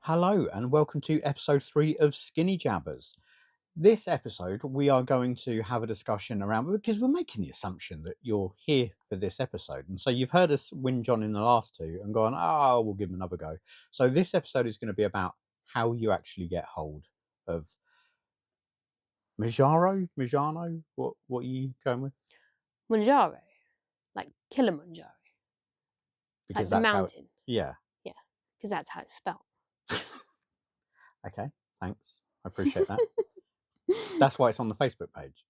Hello and welcome to episode 3 of Skinny Jabbers. This episode, we are going to have a discussion around, because we're making the assumption that you're here for this episode. And so you've heard us whinge on in the last two and gone, oh, we'll give them another go. So this episode is going to be about how you actually get hold of Mojano? What are you going with? Manjaro, like Kilimanjaro, Because like the that's mountain. Yeah. Yeah, because that's how it's spelled. Okay, thanks. I appreciate that. That's why it's on the Facebook page.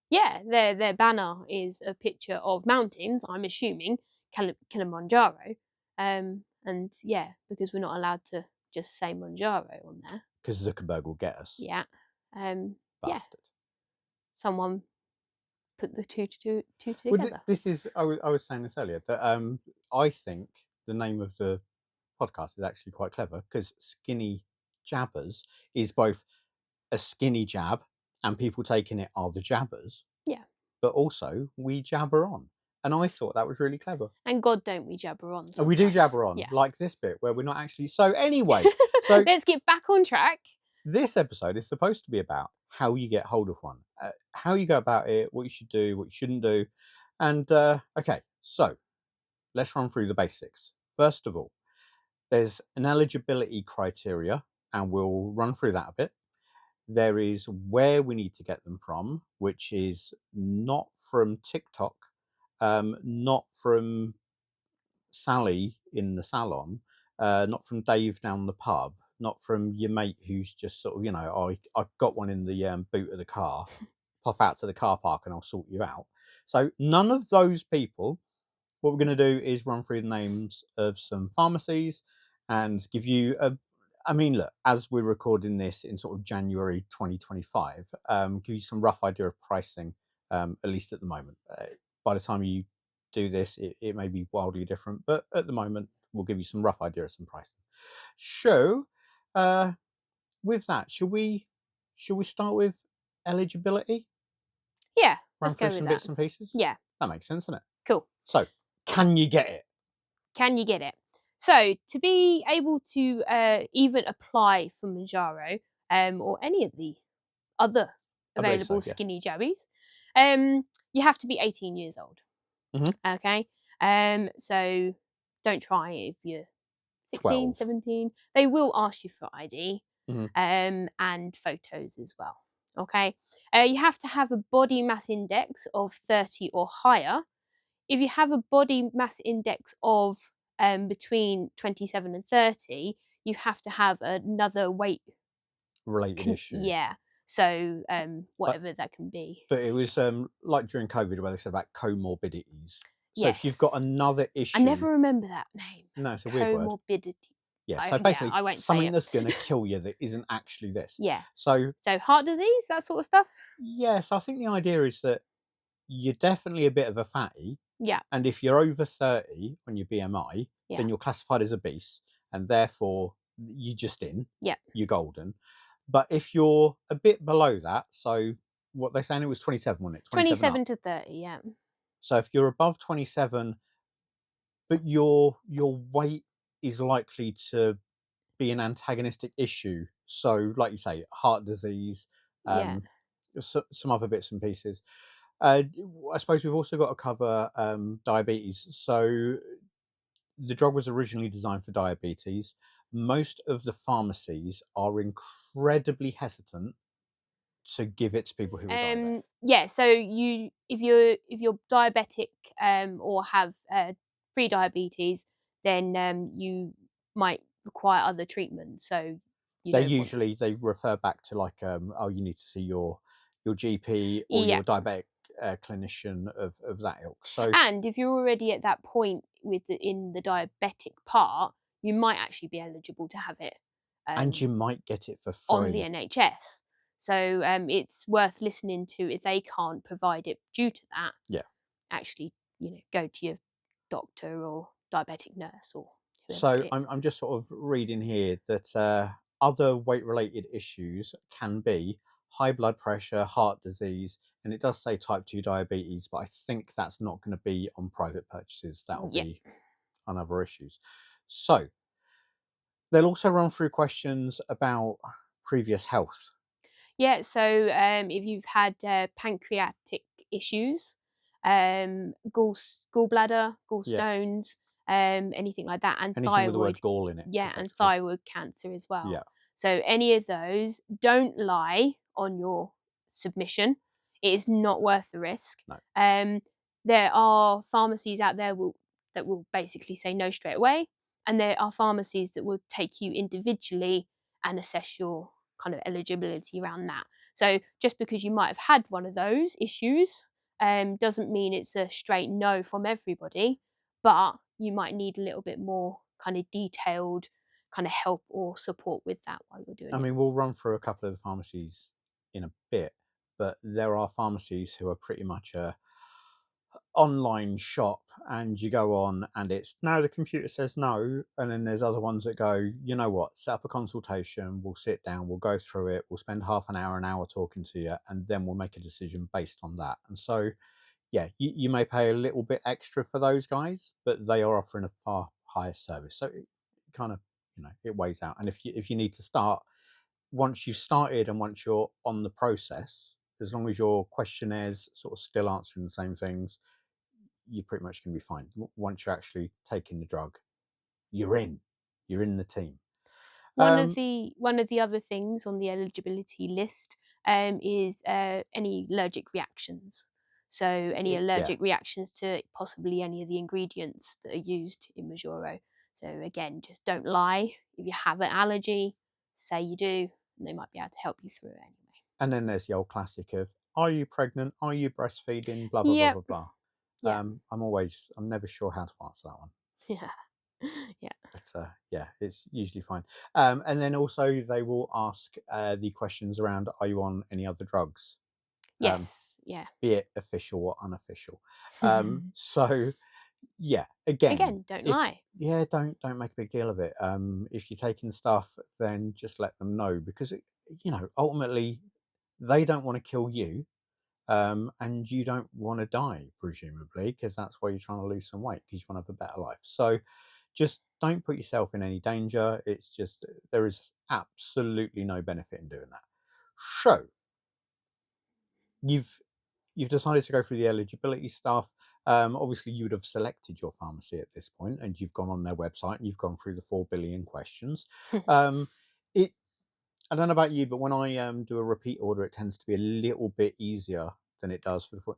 Yeah, their banner is a picture of mountains. I'm assuming Kilimanjaro, and yeah, because we're not allowed to just say Manjaro on there. Because Zuckerberg will get us. Yeah, yeah. Bastard. Someone put the two together. Well, this is. I was saying this earlier that I think the name of the podcast is actually quite clever, because Skinny Jabbers is both a skinny jab and people taking it are the jabbers. Yeah. But also we jabber on, and I thought that was really clever. And God, don't we jabber on? And we do sometimes. jabber on, Yeah. like this bit where we're not actually. So anyway, so let's get back on track. this episode is supposed to be about how you get hold of one, how you go about it, what you should do, what you shouldn't do. And okay, so let's run through the basics. First of all, there's an eligibility criteria, and we'll run through that a bit. There is where we need to get them from, which is not from TikTok, not from Sally in the salon, not from Dave down the pub, not from your mate who's just sort of, I've got one in the boot of the car, pop out to the car park and I'll sort you out. So none of those people. What we're going to do is run through the names of some pharmacies and give you look, as we're recording this in sort of January 2025, give you some rough idea of pricing, at least at the moment. By the time you do this, it may be wildly different, but at the moment, we'll give you some rough idea of some pricing. So, with that, shall we start with eligibility? Yeah, Run let's go through with some that. bits and pieces? Yeah. That makes sense, doesn't it? Cool. So, can you get it? Can you get it? So to be able to even apply for Manjaro or any of the other available so, yeah. skinny jabbies, you have to be 18 years old. Mhm. Okay. So don't try it if you're 16, 12. 17. They will ask you for ID Mhm. and photos as well. Okay. You have to have a body mass index of 30 or higher. If you have a body mass index of between 27 and 30, you have to have another weight Related issue. Yeah. So whatever that can be. But it was like during COVID where they said about comorbidities. So if you've Yes. got another issue. I never remember that name. No, it's a weird word. Comorbidity. Yeah, so basically I won't say something it. that's going to kill you that isn't actually this. Yeah. So heart disease, that sort of stuff. yes, I think the idea is that you're definitely a bit of a fatty. Yeah. And if you're over 30 on your BMI, Yeah. then you're classified as obese, and therefore you're just in. Yeah. You're golden. But if you're a bit below that, so what they're saying, it was 27, wasn't it? 27 to 30, yeah. So if you're above 27, but your weight is likely to be an antagonistic issue, so like you say, heart disease, Yeah. some other bits and pieces. I suppose we've also got to cover diabetes. So the drug was originally designed for diabetes. Most of the pharmacies are incredibly hesitant to give it to people who are diabetic. Yeah, so if you're diabetic or have pre-diabetes, then you might require other treatment. So They refer back to like you need to see your GP or your diabetic clinician of that ilk. So and if you're already at that point in the diabetic part, you might actually be eligible to have it, and you might get it for free on the NHS. So it's worth listening to if they can't provide it due to that. Yeah. Actually, go to your doctor or diabetic nurse or whoever So it is. I'm just sort of reading here that other weight-related issues can be high blood pressure, heart disease, and it does say type 2 diabetes, but I think that's not going to be on private purchases. That will be on other issues. So They'll also run through questions about previous health. Yeah, so if you've had pancreatic issues, gallbladder, Yeah, gallstones, anything like that, and anything with the word thyroid, gall in it, yeah, and effectively. thyroid cancer as well. Yeah. So any of those, don't lie on your submission. It is not worth the risk. No. There are pharmacies out there that will basically say no straight away, and there are pharmacies that will take you individually and assess your kind of eligibility around that. So just because you might have had one of those issues doesn't mean it's a straight no from everybody, but you might need a little bit more kind of detailed kind of help or support with that while you're I doing it. mean, we'll run through a couple of the pharmacies in a bit, but there are pharmacies who are pretty much a online shop, and you go on and it's no, the computer says no, and then there's other ones that go, you know what, set up a consultation, we'll sit down, we'll go through it, we'll spend half an hour talking to you, and then we'll make a decision based on that. And so yeah, you may pay a little bit extra for those guys, but they are offering a far higher service, so it kind of, it weighs out. And if you need to start, once you've started and once you're on the process, as long as your questionnaires sort of still answering the same things, you pretty much can be fine. Once you're actually taking the drug, you're in. You're in the team. Um, One of the other things on the eligibility list is any allergic reactions. So any yeah, allergic reactions to possibly any of the ingredients that are used in Majoro. So again, just don't lie. If you have an allergy, say you do, and they might be able to help you through it anyway. and then there's the old classic of, are you pregnant? Are you breastfeeding? Blah blah blah Yep. blah blah. Yeah. I'm never sure how to answer that one. Yeah. Yeah. But yeah, it's usually fine. And then also they will ask the questions around: are you on any other drugs, um, Yes. Yeah. be it official or unofficial? So yeah, again, Again, don't if lie. yeah, don't make a big deal of it. If you're taking stuff, then just let them know, because ultimately they don't want to kill you, and you don't want to die, presumably, because that's why you're trying to lose some weight, because you want to have a better life. So just don't put yourself in any danger. It's just there is absolutely no benefit in doing that. So you've you've decided to go through the eligibility stuff. Obviously, you would have selected your pharmacy at this point, and you've gone on their website and you've gone through the 4 billion questions. Um, it I don't know about you, but when I do a repeat order, it tends to be a little bit easier than it does for the full.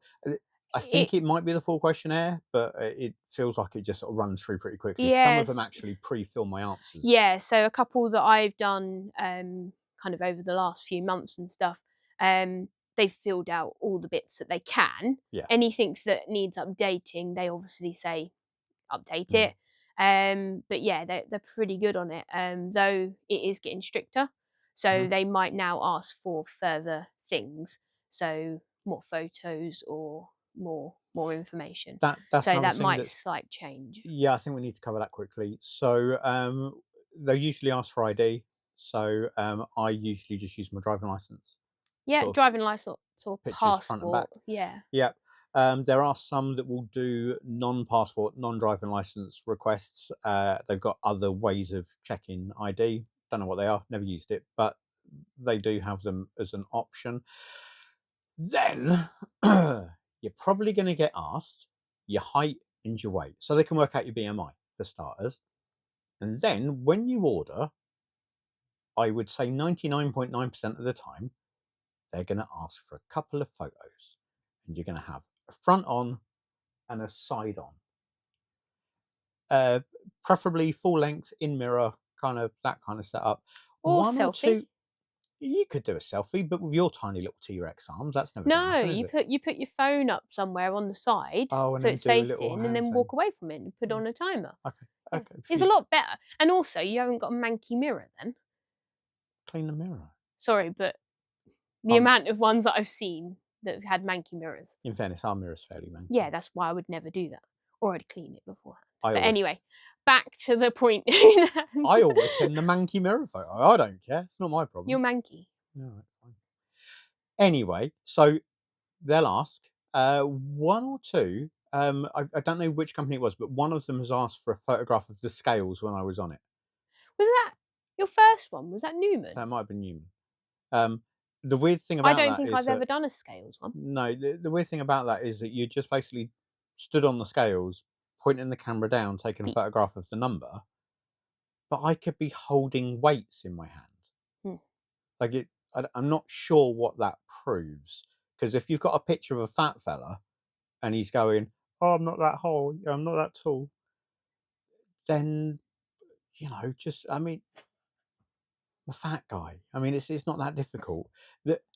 I it think it might be the full questionnaire, but it feels like it just sort of runs through pretty quickly. Some of them yes. actually pre-fill my answers. Yeah, so a couple that I've done, kind of over the last few months and stuff, they've filled out all the bits that they can. Yeah. Anything that needs updating, they obviously say update Mm. it. But yeah, they're pretty good on it. Though it is getting stricter, so Mhm. they might now ask for further things, so more photos or more information. That's So another that thing might that's slight change. yeah. I think we need to cover that quickly. So they usually ask for ID. So I usually just use my driving license, Yeah, sort of driving license or pictures front and back. passport. Yeah. Yep. There are some that will do non-passport, non-driving license requests. They've got other ways of checking ID. Don't know what they are. Never used it, but they do have them as an option. Then you're probably going to get asked your height and your weight, so they can work out your BMI for starters. And then when you order, I would say 99.9% of the time, they're going to ask for a couple of photos, and you're going to have a front on and a side on, uh, preferably full length in mirror, kind of that kind of setup. Or One or selfie. two, you could do a selfie, but with your tiny little T-Rex arms, that's never going to No, happen, is it? you put your phone up somewhere on the side Oh, and so then it's do a little facing, and hand then thing. walk away from it and put Yeah. on a timer. Okay. Yeah. Okay. If It's a you lot better. And also you haven't got a manky mirror then. clean the mirror. Sorry, but the Um, amount of ones that I've seen that have had manky mirrors. in fairness, our mirror's fairly Yeah, manky. that's why I would never do that. Or I'd clean it beforehand. I But always, anyway, back to the point in hand. I always send the manky mirror photo. I don't care. It's not my You're problem. manky. All right, fine. Anyway, so they'll ask one or two. I don't know which company it was, but one of them has asked for a photograph of the scales when I was on it. Was that your first one? Was that Newman? That might have been Newman. Um, the weird thing I about don't that think is I've that ever done a scales one. no, the weird thing about that is that you just basically stood on the scales, pointing the camera down, taking a Beep. photograph of the number, but I could be holding weights in my hand. Hmm. Like I'm not sure what that proves. Because if you've got a picture of a fat fella and he's going, "Oh, I'm not that whole, I'm not that tall," then just I mean, I'm a fat guy. I mean, it's not that difficult.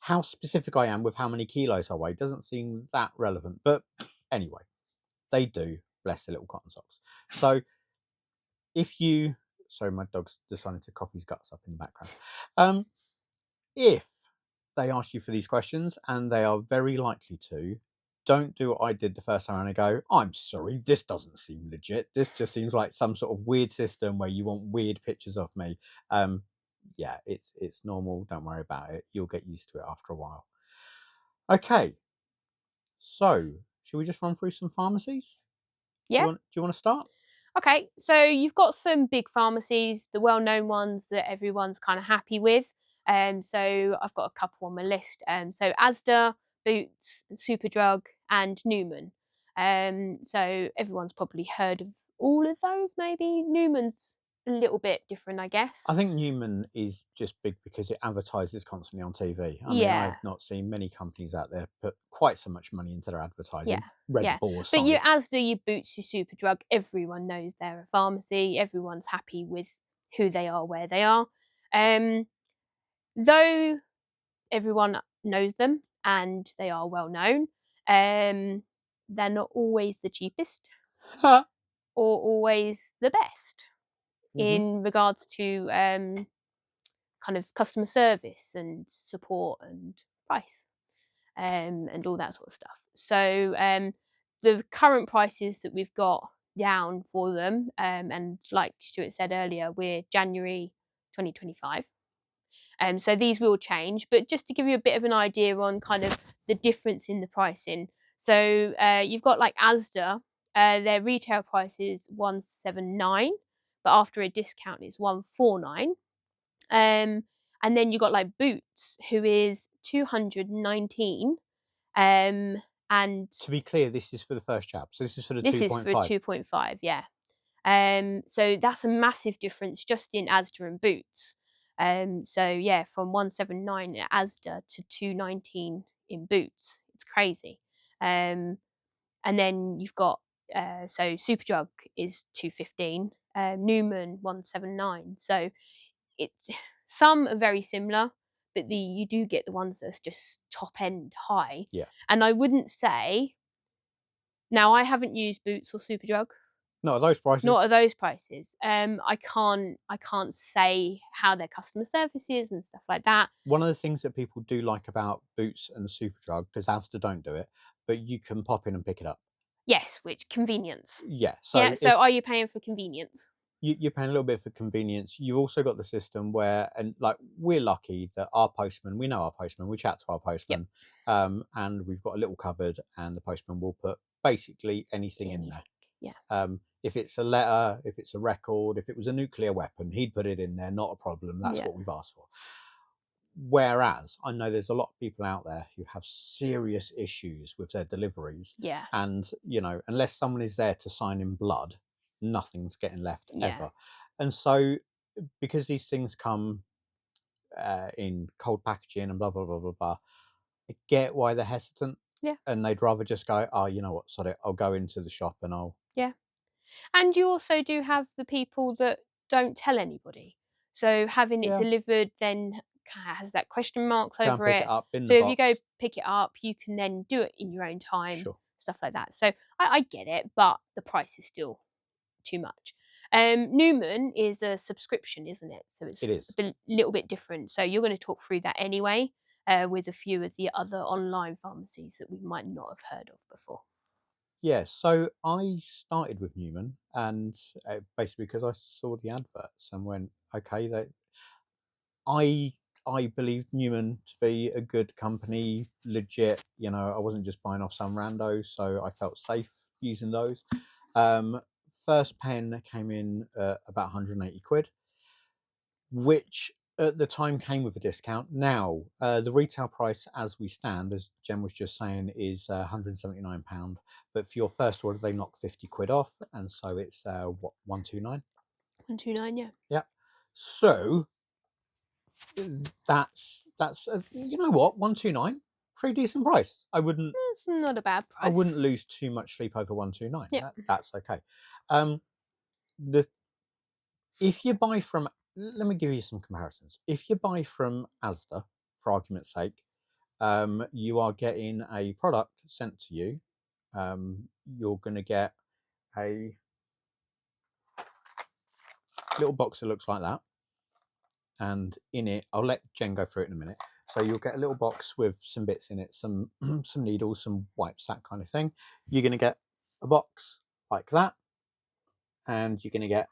How specific I am with how many kilos I weigh doesn't seem that relevant. But anyway, they do. Bless the little cotton socks. So if you, sorry, my dog's decided to cough his guts up in the background. If they ask you for these questions, and they are very likely to, don't do what I did the first time and go, I'm sorry, this doesn't seem legit. This just seems like some sort of weird system where you want weird pictures of me. Yeah, it's normal. Don't worry about it. You'll get used to it after a while. Okay, so should we just run through some pharmacies? Yeah. Do you want to start? Okay, so you've got some big pharmacies, the well-known ones that everyone's kind of happy with. So I've got a couple on my list. So Asda, Boots, Superdrug, and Newman. So everyone's probably heard of all of those. Maybe Newman's a little bit different, I I guess. think Newman is just big because it advertises constantly on TV. I mean, Yeah, I've not seen many companies out there put quite so much money into their yeah, advertising, Red yeah. Bull But your aside. Asda, your Boots, your Superdrug, everyone knows they're a pharmacy. Everyone's happy with who they are, where they are. Um, though everyone knows them and they are well known. Um, they're not always the cheapest or always the best Hmm. in regards to kind of customer service and support and price and all that sort of stuff. So the current prices that we've got down for them, and like Stuart said earlier, we're January 2025. So these will change, but just to give you a bit of an idea on kind of the difference in the pricing. So you've got like Asda, their retail price is 179, but after a discount it's 149. And then you've got like Boots, who is 219. Um, and To be clear, this is for the first chap. So this is for the this is for 2.5. 2.5, yeah. So that's a massive difference just in Asda and Boots. So yeah, from 179 at Asda to 219 in Boots. It's crazy. Um, and then you've got so Superdrug is 215, Newman 179. So it's some are very similar, but the you do get the ones that's just top end high. Yeah. And I wouldn't say now I haven't used Boots or Superdrug, No, those not prices. at those prices. I can't say how their customer service is and stuff like that. One of the things that people do like about Boots and Superdrug, because Asda don't do it, but you can pop in and pick it up. Yes, which convenience. Yeah. Yeah, So so if are you paying for convenience? you're paying a little bit for convenience. You've also got the system where, and like we're lucky that our postman, we know our postman, we chat to our Yep. postman, and we've got a little cupboard, and the postman will put basically anything in there. Anything. Yeah. If it's a letter, if it's a record, if it was a nuclear weapon, he'd put it in there, not a problem. That's Yeah. what we've asked for. Whereas I know there's a lot of people out there who have serious issues with their deliveries, Yeah. and unless someone is there to sign in blood, nothing's getting left Yeah. ever. And so, because these things come in cold packaging and blah blah blah blah blah, I get why they're hesitant, Yeah. and they'd rather just go, oh, you know what, sorry, I'll go into the shop and I'll. Yeah. And you also do have the people that don't tell anybody. So having it Yeah, delivered then has that question marks go and over pick it it. up in the So if you go box. pick it up, you can then do it in your own time, Sure, stuff like that. So I get it, but the price is still too much. Newman is a subscription, isn't it? So it it's is. a little bit different. So you're going to talk through that anyway, with a few of the other online pharmacies that we might not have heard of before. Yeah, so I started with Newman, and basically because I saw the adverts and went, okay, I I believed Newman to be a good company, legit. I wasn't just buying off some rando, so I felt safe using those. Um, First pen came in about 180 quid. which at the time came with a discount. Now, the retail price as we stand, as Jen was just saying, is £179. But for your first order, they knock 50 quid off. And so it's what, 129? 129, yeah. Yeah. So that's you know what, 129, pretty decent price. It's not a bad I price. wouldn't lose too much sleep over 129. Yeah. That's okay. The If you buy from, let me give you some comparisons. If you buy from Asda, for argument's sake, you are getting a product sent to you. You're going to get a little box that looks like that, and in it, I'll let Jen go through it in a minute. So you'll get a little box with some bits in it, some some needles, some wipes, that kind of thing. You're going to get a box like that, and you're going to get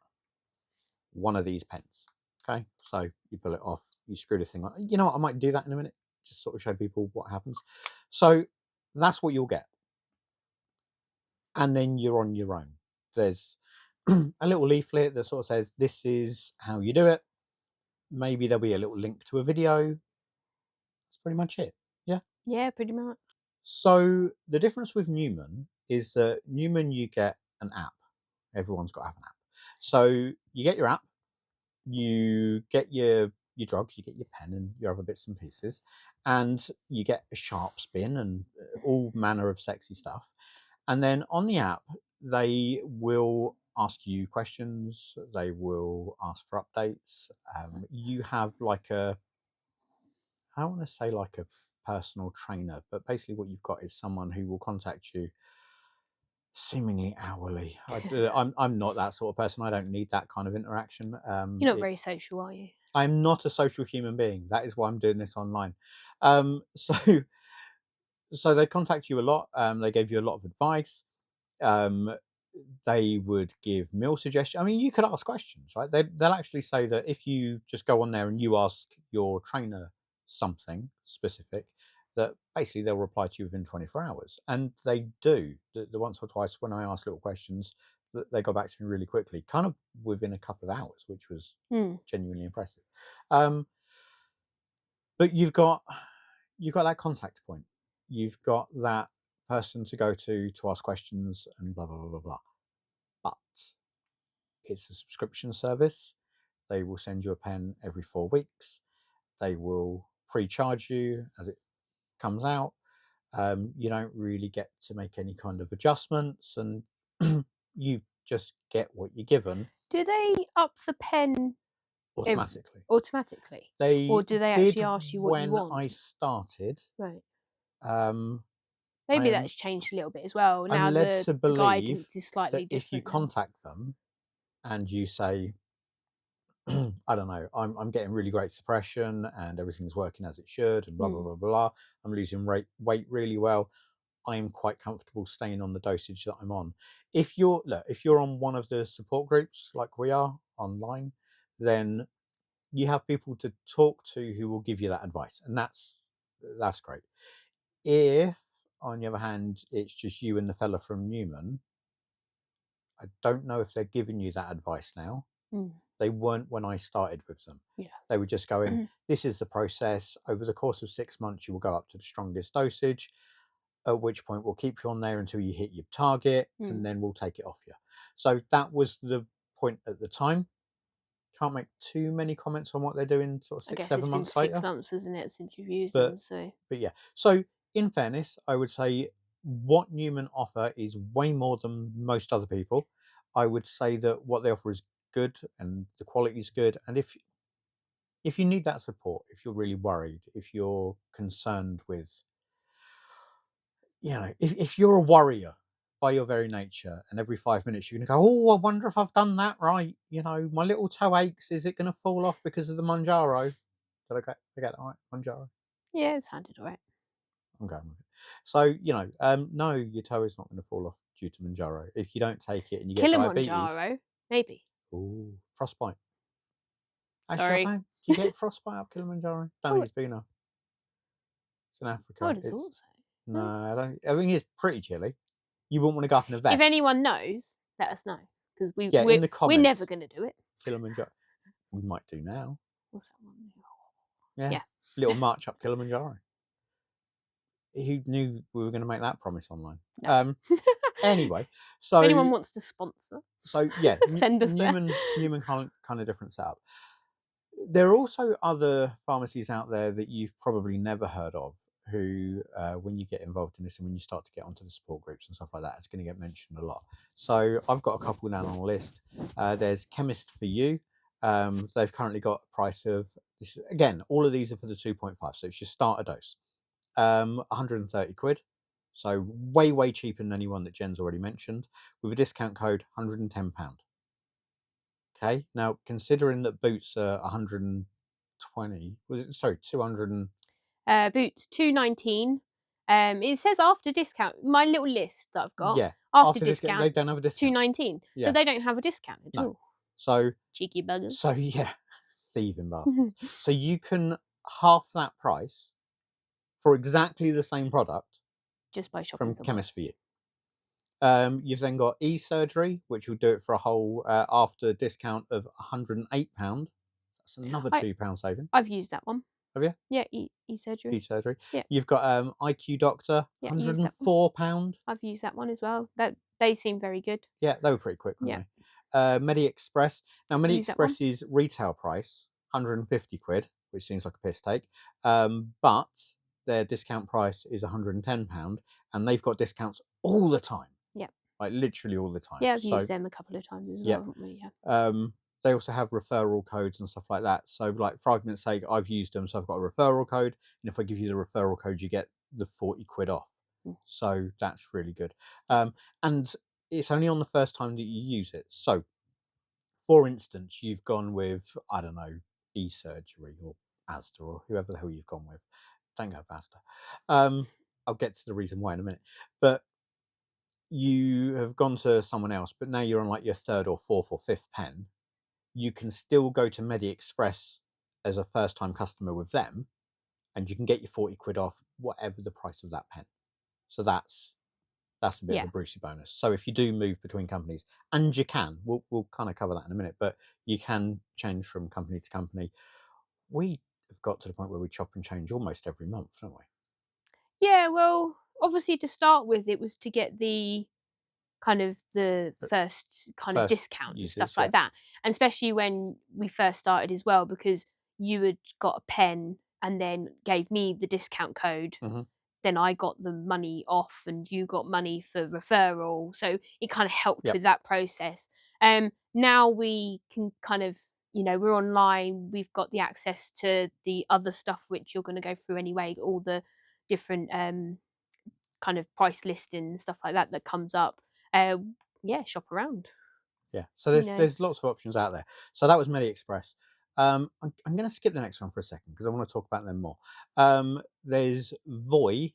one of these pens. Okay, so you pull it off, you screw the thing on. You know what? I might do that in a minute, just sort of show people what happens. So that's what you'll get, and then you're on your own. There's a little leaflet that sort of says this is how you do it. Maybe there'll be a little link to a video. That's pretty much it. Yeah. Yeah, pretty much. So the difference with Newman is that Newman, you get an app. Everyone's got to have an app. So you get your app, you get your drugs, you get your pen and your other bits and pieces, and you get a sharps bin and all manner of sexy stuff. And then on the app, they will ask you questions. They will ask for updates. You have like I want to say like a personal trainer, but basically what you've got is someone who will contact you seemingly hourly. I'm not that sort of person. I don't need that kind of interaction. You're not very social, are you? I'm not a social human being. That is why I'm doing this online. So so they contact you a lot. They gave you a lot of advice. Um, they would give meal suggestions. I mean, you could ask questions, right? They'll actually say that if you just go on there and you ask your trainer something specific, that basically they'll reply to you within 24 hours. And they do. The once or twice when I ask little questions, they got back to me really quickly, kind of within a couple of hours, which was genuinely impressive. Um, but you've got that contact point. You've got that person to go to ask questions and blah blah blah blah blah. But it's a subscription service. They will send you a pen every 4 weeks. They will pre-charge you as it comes out. You don't really get to make any kind of adjustments, and you just get what you're given Do they up the pen automatically. automatically? Or They do they did actually ask you what you when want? I started. Right. Um, Maybe I'm that's changed a little bit as well. I'm Now led the to believe guidance is that slightly if you different now. contact them and you say, I don't know, I'm getting really great suppression and everything's working as it should and blah blah Mm. blah blah. I'm losing weight really well. I'm quite comfortable staying on the dosage that I'm on. If you're on one of the support groups like we are online, then you have people to talk to who will give you that advice, and that's great. If, on the other hand, it's just you and the fella from Newman, I don't know if they're giving you that advice now. Mm. They weren't when I started with them. Yeah. They were just going, this is the process. Over the course of 6 months, you will go up to the strongest dosage, at which point we'll keep you on there until you hit your target, and then we'll take it off you. So that was the point at the time. Can't make too many comments on what they're doing sort of I six, guess it's seven been months 6 later. months, isn't it, since you've used But them, so but yeah. So in fairness, I would say what Newman offer is way more than most other people. I would say that what they offer is good and the quality is good. And if you need that support, if you're really worried, if you're concerned with, if you're a worrier by your very nature, and every 5 minutes you're going to go, oh, I wonder if I've done that right. My little toe aches. Is it going to fall off because of the Manjaro? Did I get that right? Manjaro? yeah, it sounded all right. I'm going with it. So, no, your toe is not going to fall off due to Manjaro. If you don't take it and you get diabetes, Kilimanjaro, maybe. ooh, frostbite. Actually, I Sorry. don't. Do you get frostbite up Kilimanjaro? Don't think Oh, it's been up. It's in I Africa. would have thought so. No, No. I don't. I think it's pretty chilly. You wouldn't want to go up in a If vest. anyone knows, let us know, because Yeah, in the we're never comments, going to do it. Kilimanjaro. We might do now. What's that one? Yeah, Yeah. little march up Kilimanjaro. Who knew we were going to make that promise online? No. Anyway, If anyone so wants to sponsor, yeah, send us there. Newman kind of different setup. There are also other pharmacies out there that you've probably never heard of who, when you get involved in this and when you start to get onto the support groups and stuff like that, it's going to get mentioned a lot. So I've got a couple down on the list. There's Chemist for You. They've currently got a price of, this, again, all of these are for the 2.5, so it's your starter dose. 130 quid. So way cheaper than anyone that Jen's already mentioned, with a discount code £110. Okay, now considering that Boots are 120, was it, sorry, 200 Boots 219. It says after discount. My little list that I've got yeah, after after discount they discount don't have a discount. 219. So Yeah, they don't have a discount at no. all. So Cheeky buggers. yeah, thieving bastards. So you can half that price for exactly the same product Just by shopping from somewhere Chemist for else. You. You've then got e-surgery, which will do it for a whole after discount of £108. That's another £2 saving. I've used that one. Have you? Yeah, e-surgery. E-surgery. Yeah. You've got IQ Doctor, Yeah, used that one. £104. I've used that one as well. That they seem very good. Yeah, they were pretty quick, Yeah. weren't they? Medi Express. Now, Medi Use that one. Express's retail price, 150 quid, which seems like a piss take. But their discount price is £110, and they've got discounts all the time. Yeah. Like literally all the time. Yeah, I've So used them a couple of times as yeah. well, haven't we? Yeah. They also have referral codes and stuff like that. So, like, for argument's sake, I've used them, so I've got a referral code, and if I give you the referral code, you get the 40 quid off. Mm. So that's really good. And it's only on the first time that you use it. So, for instance, you've gone with, I don't know, e-surgery or Asda or whoever the hell you've gone with. Don't go with Asda. I'll get to the reason why in a minute. But you have gone to someone else, but now you're on like your third or fourth or fifth pen. You can still go to Medi Express as a first time customer with them, and you can get your 40 quid off whatever the price of that pen. So that's a bit of Yeah. a Brucey bonus. So if you do move between companies, and you can, we'll kind of cover that in a minute, but you can change from company to company. We have got to the point where we chop and change almost every month, don't we? Yeah, well, obviously to start with, it was to get the kind of the first kind of First discount and stuff uses, yeah. like that. And especially when we first started as well, because you had got a pen and then gave me the discount code. Mhm. Then I got the money off and you got money for referral. So it kind of helped Yep. with that process. Now we can kind of, we're online, we've got the access to the other stuff which you're going to go through anyway, all the different kind of price listing and stuff like that that comes up. Yeah, shop around. Yeah. So You know, there's lots of options out there. So that was Medi Express. I'm going to skip the next one for a second because I want to talk about them more. There's Voy,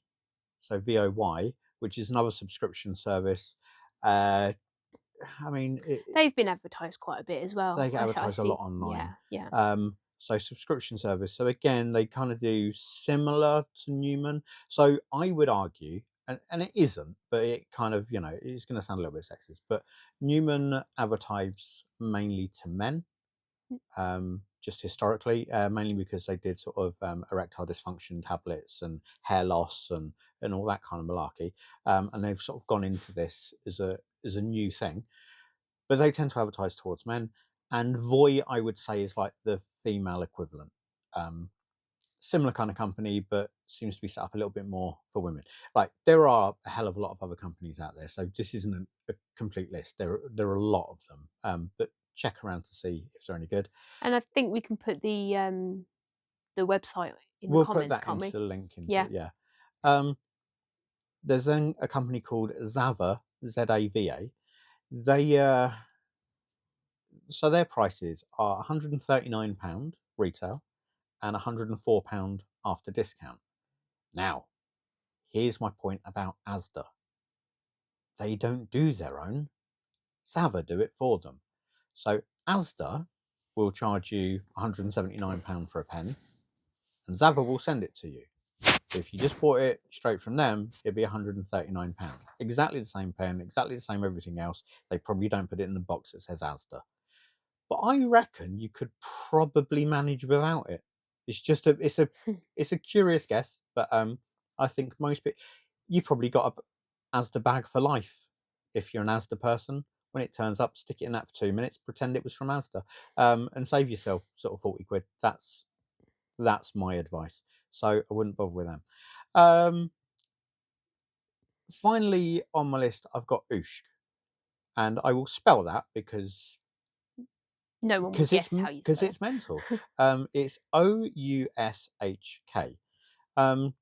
so VOY, which is another subscription service. I mean, they've been advertised quite a bit as well. they get I advertised a lot see. Yeah, online. yeah. So subscription service. So again, they kind of do similar to Newman. So I would argue, and it isn't, but it kind of, it's going to sound a little bit sexist, but Newman advertise mainly to men, just historically, mainly because they did sort of erectile dysfunction tablets and hair loss and all that kind of malarkey, and they've sort of gone into this as a new thing, but they tend to advertise towards men. And Voy, I would say, is like the female equivalent. Similar kind of company, but seems to be set up a little bit more for women. Like, there are a hell of a lot of other companies out there, so this isn't a complete list. There are a lot of them, but check around to see if they're any good. And I think we can put the website in the We'll put comments, that can't into we? the link into Yeah. it. Yeah. There's then a company called Zava, Zava. They so their prices are £139 retail and £104 after discount. Now, here's my point about Asda. They don't do their own. Zava do it for them. So Asda will charge you £179 for a pen, and Zava will send it to you. If you just bought it straight from them, it'd be £139. Exactly the same pen, exactly the same everything else. They probably don't put it in the box that says Asda. but I reckon you could probably manage without it. It's just it's a curious guess, but I think most people you probably got a Asda bag for life if you're an Asda person. When it turns up, stick it in that for 2 minutes, pretend it was from Asda, and save yourself sort of 40 quid. That's my advice. So I wouldn't bother with them. Um, Finally on my list, I've got Ushk, and I will spell that No one would guess how you because spell it's mental. It's Oushk. Um,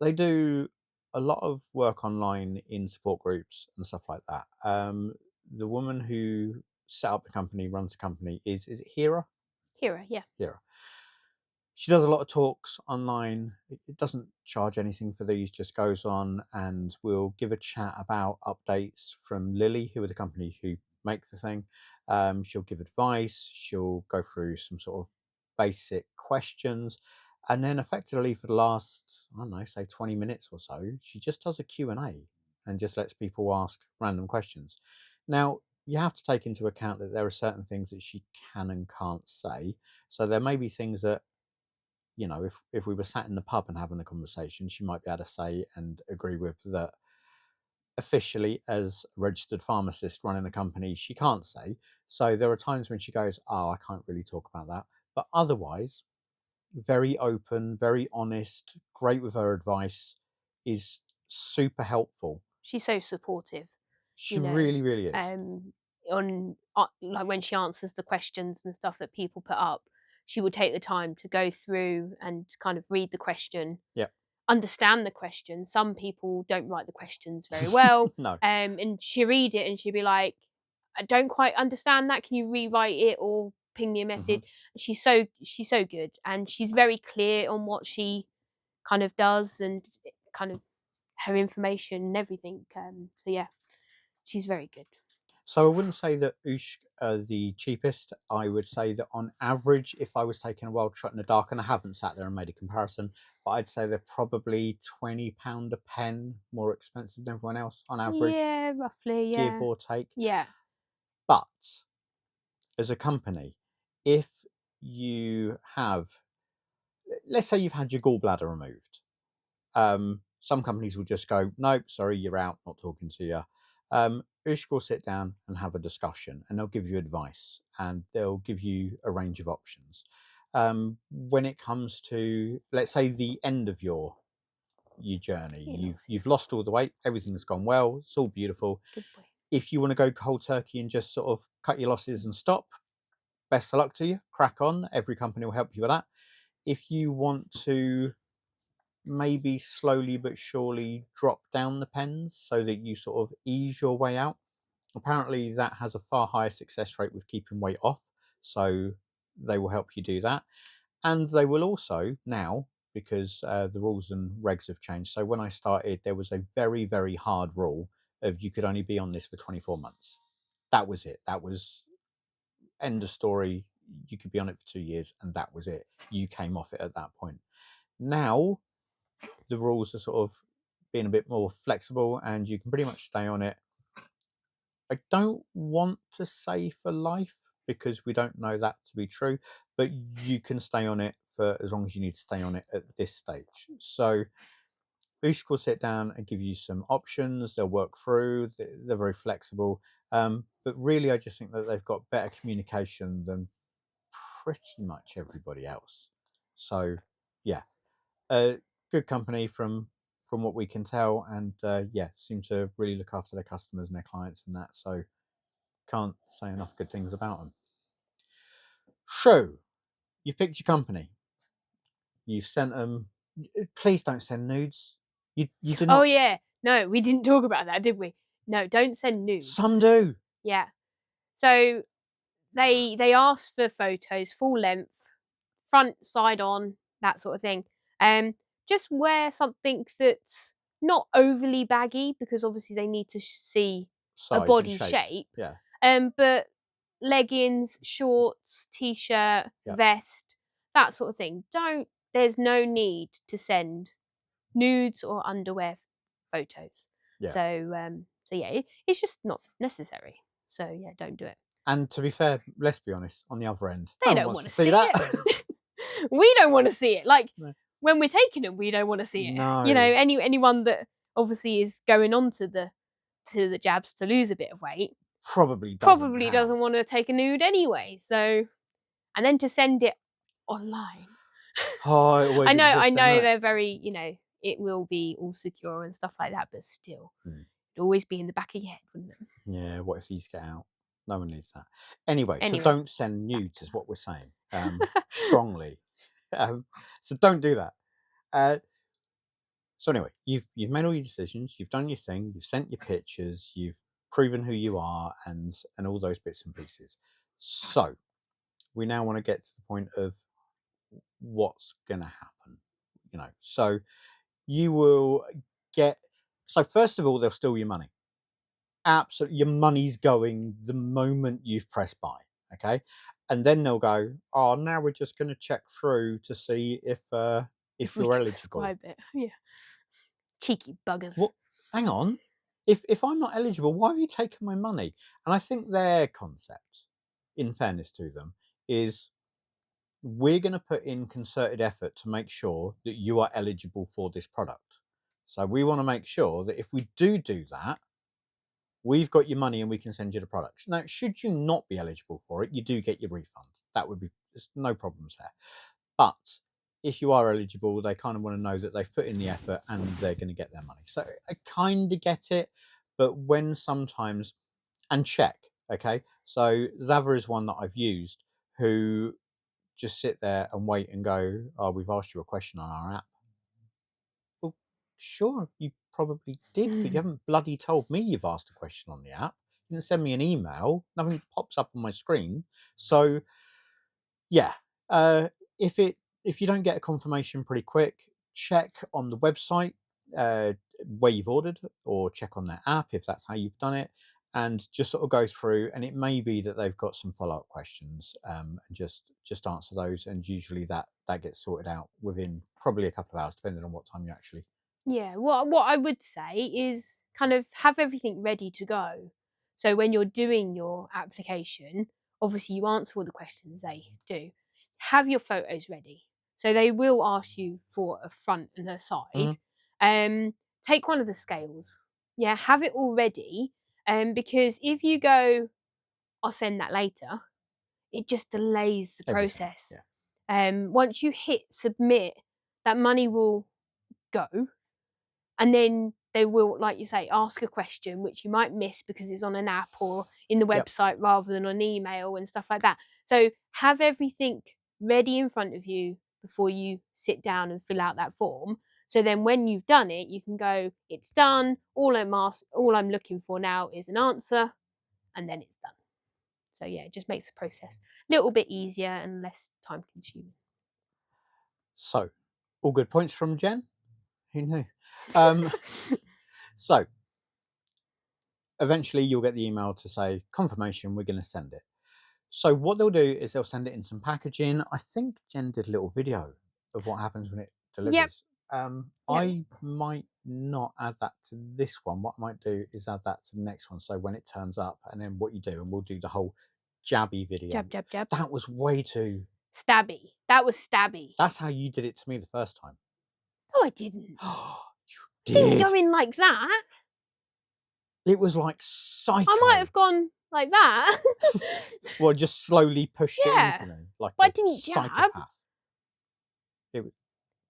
they do a lot of work online in support groups and stuff like that. The woman who set up the company, runs the company, is it Hira? Hero, yeah. Hira. She does a lot of talks online. It doesn't charge anything for these, just goes on and will give a chat about updates from Lily, who are the company who make the thing. She'll give advice, she'll go through some sort of basic questions. And then effectively for the last, I don't know, say 20 minutes or so, she just does a Q&A and just lets people ask random questions. Now, you have to take into account that there are certain things that she can and can't say. So there may be things that if we were sat in the pub and having a conversation, she might be able to say and agree with that officially as a registered pharmacist running a company, she can't say. So there are times when she goes, "Oh, I can't really talk about that." But otherwise, very open, very honest, great with her advice, is super helpful. She's so supportive, She you know, really, really is. um, on like when she answers the questions and stuff that people put up, she would take the time to go through and kind of read the question, Yeah. understand the question. Some people don't write the questions very well, No. and she read it and she'd be like, "I don't quite understand that. Can you rewrite it or ping me a Hmm. message?" She's so good, and she's very clear on what she kind of does and kind of her information and everything. So yeah, she's very good. So I wouldn't say that Ushk are the cheapest. I would say that on average, if I was taking a wild shot in the dark, and I haven't sat there and made a comparison, but I'd say they're probably £20 a pen more expensive than everyone else on average, Yeah, roughly. give Yeah, or take. yeah. But as a company, if you have, let's say you've had your gallbladder removed, some companies will just go, "Nope, sorry, you're out, not talking to you." Ushk will sit down and have a discussion, and they'll give you advice, and they'll give you a range of options. When it comes to, let's say, the end of your journey, He you've loves his you've lost all the weight, everything's gone well, it's all beautiful. good boy. If you want to go cold turkey and just sort of cut your losses and stop, best of luck to you. Crack on. Every company will help you with that. If you want to maybe slowly but surely drop down the pens so that you sort of ease your way out. Apparently, that has a far higher success rate with keeping weight off. So they will help you do that. And they will also now, because the rules and regs have changed. So when I started, there was a very, very hard rule of you could only be on this for 24 months. That was it. That was end of story. You could be on it for 2 years and that was it. You came off it at that point. Now the rules are sort of being a bit more flexible and you can pretty much stay on it. I don't want to say for life because we don't know that to be true, but you can stay on it for as long as you need to stay on it at this stage. So Ushk will sit down and give you some options. They'll work through. They're very flexible, but really, I just think that they've got better communication than pretty much everybody else. So, yeah, good company from what we can tell, and yeah, seem to really look after their customers and their clients and that. So can't say enough good things about them. So you've picked your company. You've sent them. Please don't send nudes. You do Oh not. yeah, no, we didn't talk about that, did we? No, don't send Some nudes. do. Yeah. So they ask for photos, full length, front, side on, that sort of thing. Um, just wear something that's not overly baggy because obviously they need to see a Size and body shape. shape. Yeah. But leggings, shorts, t-shirt, Yeah. vest, that sort of thing. Don't. There's no need to send nudes or underwear photos. Yeah. So yeah, it's just not necessary. So yeah, don't do it. And to be fair, let's be honest, on the other end, no They one don't wants want to to see see that. it. We don't want to see it. Like No. when we're taking them, we don't want to see it. You know, No, anyone that obviously is going on to the jabs to lose a bit of weight probably doesn't probably have. doesn't want to take a nude anyway. So, and then to send it online. Oh, it always I exists, isn't know it? they're very, it will be all secure and stuff like that, but still, Mm. it'd always be in the back of your head, wouldn't it? Yeah, what if these get out? No one needs that. Anyway, so Anyway, don't send nudes, is what we're saying. Strongly. So don't do that. Uh, so anyway, you've made all your decisions, you've done your thing, you've sent your pictures, you've proven who you are, and all those bits and pieces. So we now want to get to the point of what's going to happen. So you will get. So first of all, they'll steal your money. Absolutely, your money's going the moment you've pressed buy. Okay, and then they'll go, oh, now we're just going to check through to see if if we you're can eligible. prescribe it, yeah, cheeky buggers. What? Hang on. If I'm not eligible, why have you taken my money? And I think their concept, in fairness to them, is we're going to put in concerted effort to make sure that you are eligible for this product. So we want to make sure that if we do that, we've got your money and we can send you the product. Now, should you not be eligible for it, you do get your refund. That would be, there's no problems there. But if you are eligible, they kind of want to know that they've put in the effort and they're going to get their money. So I kind of get it, but when sometimes, and check, okay? So Zava is one that I've used who just sit there and wait and go, oh, we've asked you a question on our app. Well, sure, you probably did, but you Mm. haven't bloody told me you've asked a question on the app. You didn't send me an email. Nothing pops up on my screen. So yeah, uh, if you don't get a confirmation pretty quick, check on the website uh, where you've ordered, or check on their app if that's how you've done it, and just sort of go through. And it may be that they've got some follow up questions, and just answer those. And usually that gets sorted out within probably a couple of hours, depending on what time you actually. Yeah, what I would say is kind of have everything ready to go. So when you're doing your application, obviously you answer all the questions they do. Have your photos ready. So they will ask you for a front and a Mhm. side. Take one of the scales. Yeah, have it all ready. Because if you go, I'll send that later, it just delays the Everything, process. yeah. Once you hit submit, that money will go, and then they will, like you say, ask a question which you might miss because it's on an app or in the Yep. website rather than on email and stuff like that. So have everything ready in front of you before you sit down and fill out that form. So then when you've done it, you can go, it's done. All I'm looking for now is an answer, and then it's done. So yeah, it just makes the process a little bit easier and less time consuming. So, all good points from Jen. Who knew? Um, so eventually you'll get the email to say confirmation, we're going to send it. So what they'll do is they'll send it in some packaging. I think Jen did a little video of what happens when it Yep. delivers. Yep. I might not add that to this one. What I might do is add that to the next one. So when it turns up, and then what you do, and we'll do the whole jabby video. Jab, jab, jab. That was way too. Stabby. That was stabby. That's how you did it to me the first time. No, I didn't. You Didn't go did. in like that. It was like I might psycho. have gone like that. Well, just slowly pushed it Yeah, into me like but I a didn't jab. psychopath. It was,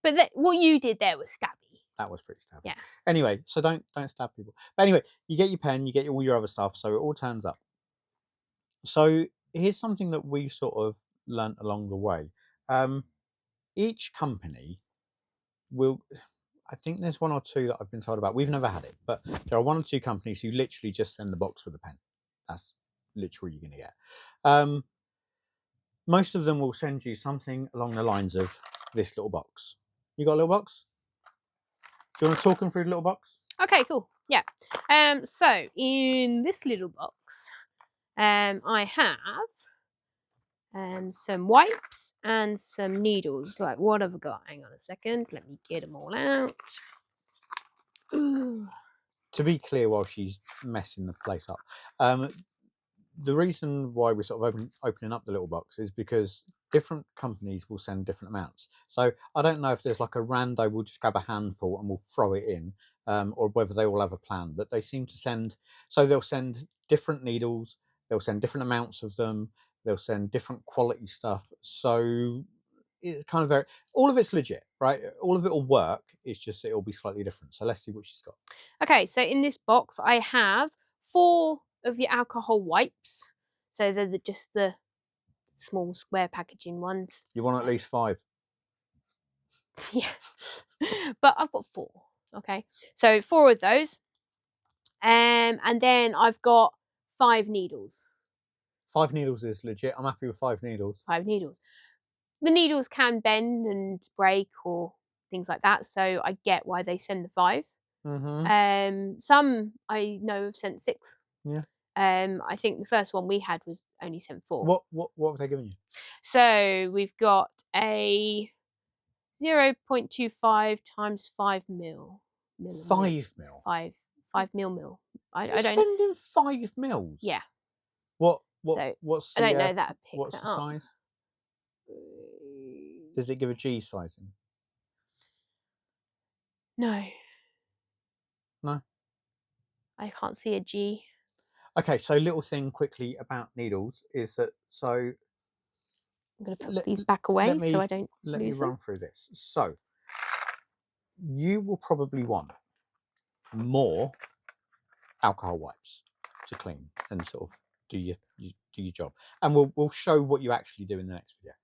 But what you did there was stabby. that was pretty stabby. Yeah. Anyway, so don't stab people. But anyway, you get your pen, you get all your other stuff, so it all turns up. So here's something that we sort of learnt along the way. Um, each company will. I think there's one or two that I've been told about. We've never had it, but there are one or two companies who literally just send the box with a pen. That's literally you're going to get. Most of them will send you something along the lines of this little box. You got a little box? Do you want to talk them through the little box? Okay, cool. Yeah. So in this little box, I have some wipes and some needles. Like, what have I got? Hang on a second. Let me get them all out. Ooh. To be clear, while she's messing the place up, um, the reason why we're sort of opening up the little box is because different companies will send different amounts. So I don't know if there's like a rando, we'll just grab a handful and we'll throw it in, or whether they all have a plan. But they seem to send, so they'll send different needles, they'll send different amounts of them, they'll send different quality stuff. So it's kind of very, all of it's legit, right? All of it will work. It's just it'll be slightly different. So let's see what she's got. Okay, so in this box, I have 4 of your alcohol wipes. So they're just the small square packaging ones. You want at least 5. Yeah. But I've got 4. Okay. So 4 of those. And then I've got 5 needles. 5 needles is legit. I'm happy with 5 needles. 5 needles. The needles can bend and break or things like that, so I get why they send the 5. Some I know have sent 6. Yeah. I think the first one we had was only sent 4. What have they given you? So we've got a 0.25 times 5 mil. 5 mil. 5 mil. I You're don't. sending 5 mils. Yeah. What's I don't know that. What's That the up. size? Does it give a G sizing? No. No. I can't see a G. Okay, so little thing quickly about needles is that I'm going to put these back away so I don't let me lose them. run through this. So you will probably want more alcohol wipes to clean and sort of do your job, and we'll show what you actually do in the next video.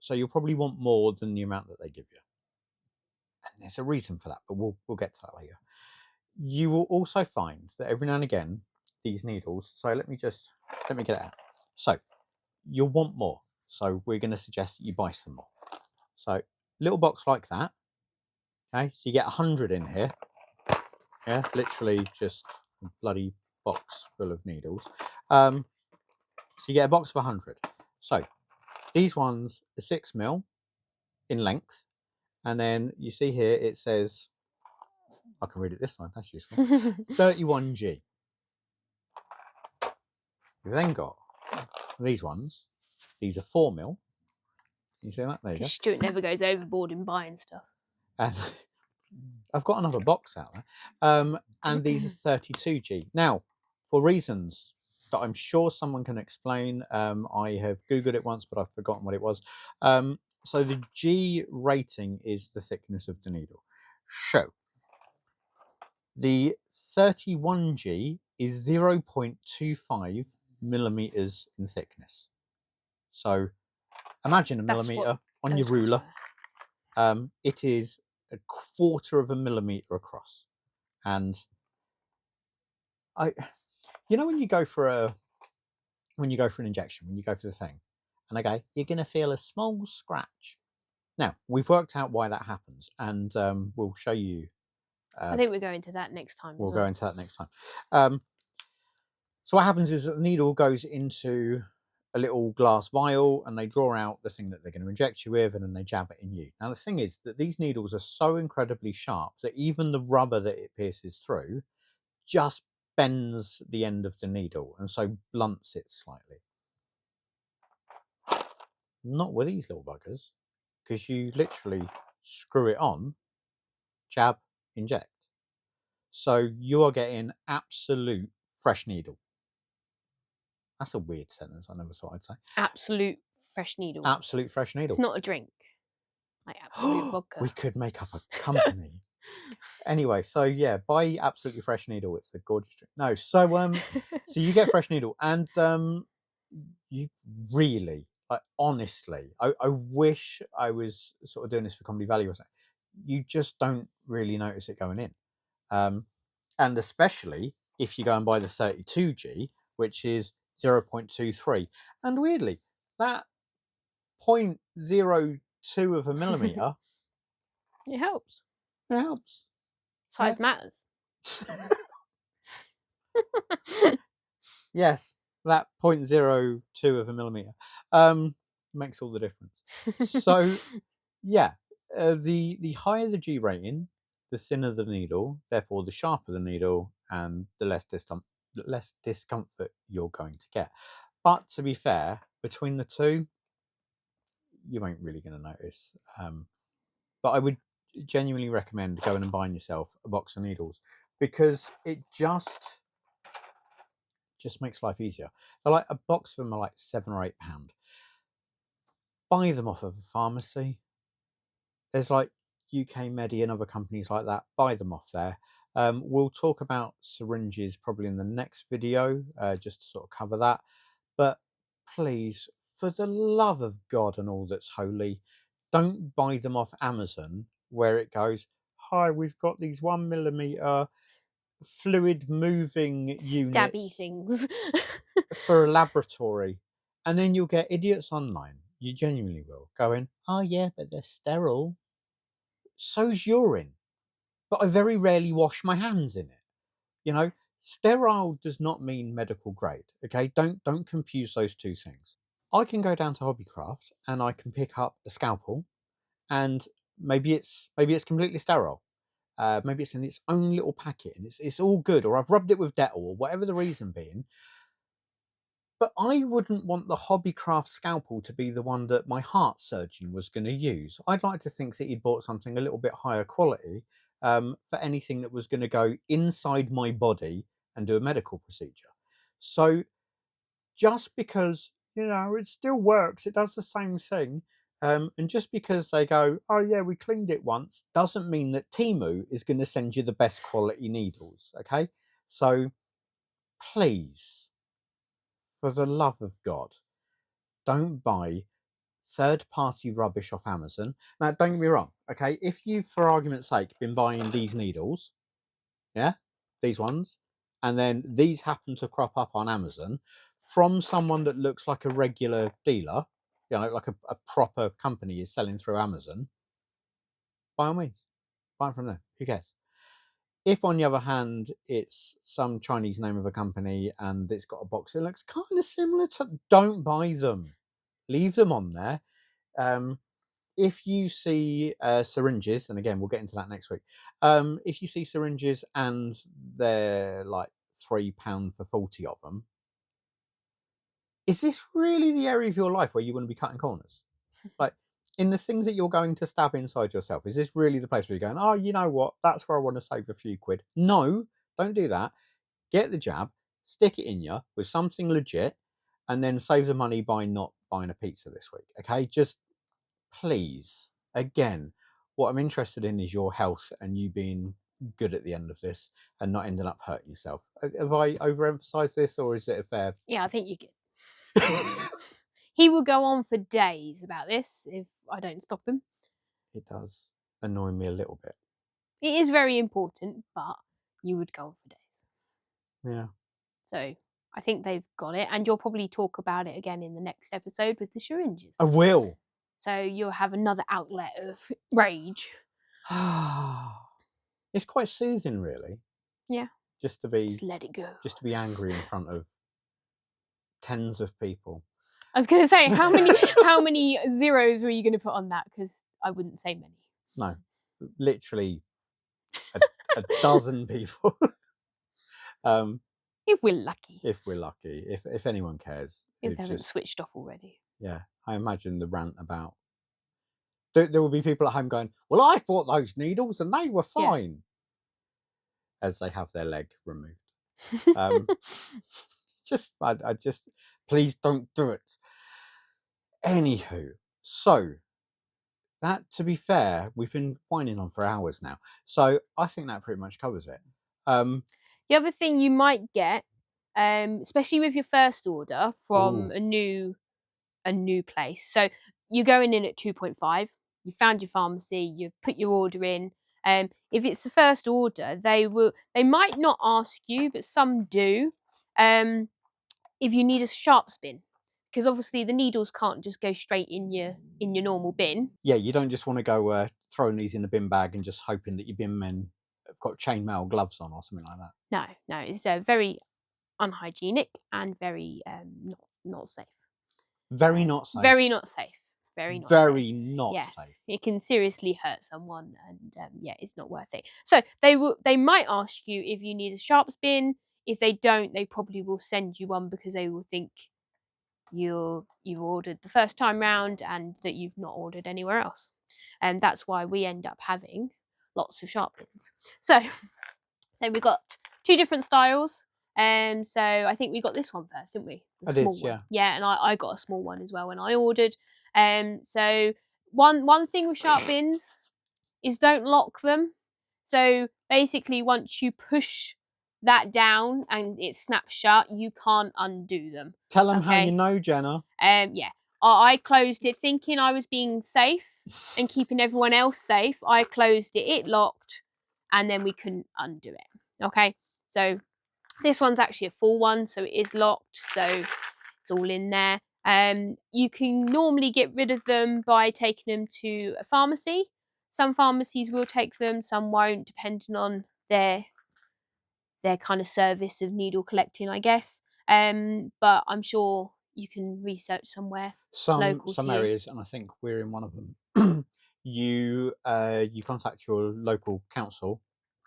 So you'll probably want more than the amount that they give you, and there's a reason for that, but we'll get to that later. You will also find that every now and again these needles, so let me get it out. So you'll want more, so we're going to suggest that you buy some more. So little box like that. Okay, so you get 100 in here. Yeah, literally just a bloody box full of needles. So you get a box of 100. So these ones are 6 mil in length, and then you see here it says, I can read it this time, that's useful, 31G. You've then got these ones. These are 4 mil. You see that? There you go. Stuart never goes overboard in buying stuff. And I've got another box out there. And these are 32G. Now, for reasons that I'm sure someone can explain, I have Googled it once, but I've forgotten what it was. So the G rating is the thickness of the needle. So the 31G is 0.25 millimeters in thickness. So imagine a millimeter on your ruler. It is a 1/4 of a millimeter across, and when you go for an injection, when you go for the thing, and they go, you're going to feel a small scratch. Now we've worked out why that happens, and we'll show you. I think we're going to that next time. We'll go into that next time. So what happens is that the needle goes into a little glass vial and they draw out the thing that they're going to inject you with, and then they jab it in you. Now the thing is that these needles are so incredibly sharp that even the rubber that it pierces through just bends the end of the needle and so blunts it slightly. Not with these little buggers, because you literally screw it on, jab, inject. So you are getting absolute fresh needle. That's a weird sentence. I never thought I'd say. Absolute fresh needle. Absolute fresh needle. It's not a drink. Like Absolute vodka. We could make up a company. Anyway, so yeah, buy Absolutely Fresh Needle. It's a gorgeous drink. No, so so you get fresh needle, and you really, honestly, I wish I was sort of doing this for comedy value or something. You just don't really notice it going in, and especially if you go and buy the 32G, which is 0.23, and weirdly, that 0.02 of a millimeter. It helps. It helps. Size matters. Yes, that 0.02 of a millimeter makes all the difference. So, yeah, the higher the G rating, the thinner the needle, therefore the sharper the needle, and the less the less discomfort you're going to get. But to be fair, between the two, you ain't really going to notice. But I would genuinely recommend going and buying yourself a box of needles, because it just makes life easier. They're like, a box of them are like £7 or £8. Buy them off of a pharmacy. There's like UK Medi and other companies like that. Buy them off there. We'll talk about syringes probably in the next video, just to sort of cover that. But please, for the love of God and all that's holy, don't buy them off Amazon, where it goes, "Hi, we've got these 1 millimeter fluid moving Stabby units things. for a laboratory." And then you'll get idiots online. You genuinely will, going, "Oh yeah, but they're sterile. So's urine, but I very rarely wash my hands in it." You know, sterile does not mean medical grade. Okay, don't confuse those two things. I can go down to Hobbycraft and I can pick up a scalpel, and maybe it's completely sterile. Maybe it's in its own little packet and it's all good, or I've rubbed it with Dettol, or whatever the reason being. But I wouldn't want the Hobbycraft scalpel to be the one that my heart surgeon was going to use. I'd like to think that he'd bought something a little bit higher quality, for anything that was going to go inside my body and do a medical procedure. So just because, it still works, it does the same thing. And just because they go, "Oh yeah, we cleaned it once," doesn't mean that Timu is going to send you the best quality needles. Okay, so please, for the love of God, don't buy third-party rubbish off Amazon. Now, don't get me wrong. Okay, if you've, for argument's sake, been buying these needles, yeah, these ones, and then these happen to crop up on Amazon from someone that looks like a regular dealer, like a proper company is selling through Amazon, by all means, buy it from there. Who cares? If, on the other hand, it's some Chinese name of a company and it's got a box that looks kind of similar to, don't buy them. Leave them on there. If you see syringes, and again, we'll get into that next week. If you see syringes and they're like £3 for 40 of them, is this really the area of your life where you want to be cutting corners? Like, in the things that you're going to stab inside yourself, is this really the place where you're going, "Oh, you know what? That's where I want to save a few quid"? No, don't do that. Get the jab, stick it in you with something legit, and then save the money by not buying a pizza this week. Okay, just please, again, what I'm interested in is your health and you being good at the end of this and not ending up hurting yourself. Have I overemphasized this, or is it a fair? Yeah, I think you get. He will go on for days about this if I don't stop him. It does annoy me a little bit. It is very important, but you would go on for days. Yeah. So I think they've got it, and you'll probably talk about it again in the next episode with the syringes. I will. So you'll have another outlet of rage. It's quite soothing, really, Yeah, just to just be let it go. angry in front of tens of people. I was going to say, how many zeros were you going to put on that? Because I wouldn't say many. No, literally a dozen people. If we're lucky. If we're lucky, if anyone cares. If they haven't switched off already. Yeah, I imagine the rant about. There will be people at home going, "Well, I bought those needles and they were fine," as they have their leg removed. I just, please don't do it. Anywho, so that, to be fair, we've been whining on for hours now, so I think that pretty much covers it. The other thing you might get, especially with your first order from Ooh. a new place. So you're going in at 2.5. You found your pharmacy. You put your order in. If it's the first order, they might not ask you, but some do. If you need a sharps bin, because obviously the needles can't just go straight in your normal bin. Yeah, you don't just want to go throwing these in the bin bag and just hoping that your bin men have got chainmail gloves on or something like that. No, it's very unhygienic and very not safe. Very not safe. Very not safe. Very not Very safe. not Yeah, safe. it can seriously hurt someone, and yeah, it's not worth it. So they might ask you if you need a sharps bin, If they don't, they probably will send you one because they will think you ordered the first time round and that you've not ordered anywhere else. And that's why we end up having lots of sharp bins. So we got two different styles. So I think we got this one first, didn't we? The I did, small one. yeah. Yeah, and I got a small one as well when I ordered. So one thing with sharp bins is don't lock them. So basically, once you push that down and it snaps shut, you can't undo them. Tell them how you Okay. know, Jenna. Yeah. I closed it thinking I was being safe and keeping everyone else safe. I closed it, it locked, and then we couldn't undo it. Okay. So this one's actually a full one, so it is locked, so it's all in there. You can normally get rid of them by taking them to a pharmacy. Some pharmacies will take them, some won't, depending on their kind of service of needle collecting, I guess. But I'm sure you can research somewhere local to Some you. areas, and I think we're in one of them. You contact your local council,